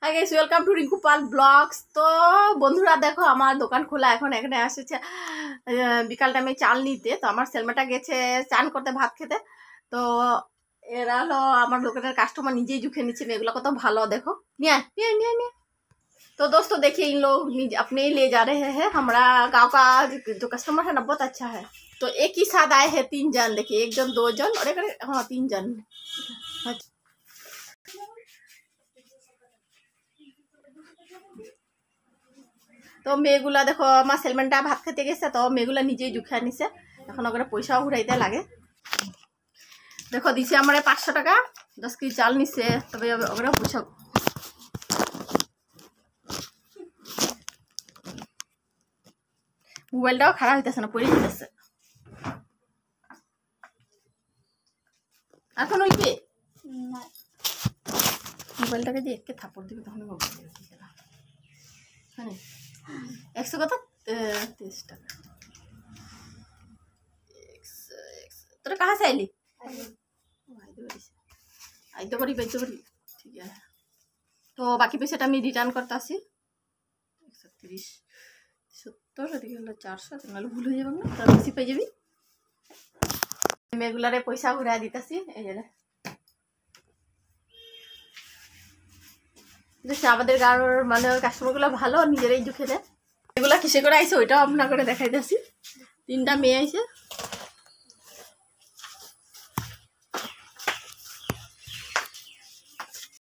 High guys, welcome to Rinku Pal blogs. তো বন্ধুরা দেখো, আমার দোকান খোলা এখন। এখানে আসছে বিকাল টাইমে চাল নিতে। তো আমার সেলমাটা গেছে চান করতে, ভাত খেতে। তো এরা হলো আমার দোকানের কাস্টমার, নিজেই জুখে নিচ্ছে। মেয়েগুলো কত ভালো, দেখো। নিয়ে निया निया निया। तो दोस्तों देखिए, इन लोग अपने ही ले जा रहे हैं। हमारा गांव का जो कस्टमर है ना, बहुत अच्छा है। तो एक ही साथ आए हैं 3 जन। देखिए, 1 जन 2 जन और एक 3 जन। তো মেয়েগুলা দেখো, আমার সেলমেনটা ভাত খেতে গেছে। তো মেয়েগুলা নিজেই জুখে আনিছে। এখন ওগুলো পয়সাও ঘুরাইতে লাগে। দেখো দিছে আমার 500 টাকা, 10 কেজি চাল নিছে। তবে ওগুলো পয়সা মোবাইলটাও খারাপ হইতেছে না, পড়ে যেতেছে। এখন ওইকে মোবাইলটাকে দিয়ে একে থাপড় দিবে, তখন হ্যাঁ 100 কত 30 টাকা। তোরা কাহা से आइली? आइते करी ठीक है। तो बाकी पैसाটা আমি রিটার্ন করতেছি। 130 70 এদিকে হলো 400, তাহলে ভুল হয়ে যাবে না, তার বেশি পেয়ে যাবি। মেগুলারে পয়সা ঘুরাই দিতেছি। এই যে আমাদের গাঁর মানে কাস্টমারগুলো ভালো, নিজেরাই জুখে দেয়। এগুলা কিসে করে আইছে ওইটাও আপনার করে দেখাইতেছি। 3টা মেয়ে আইছে।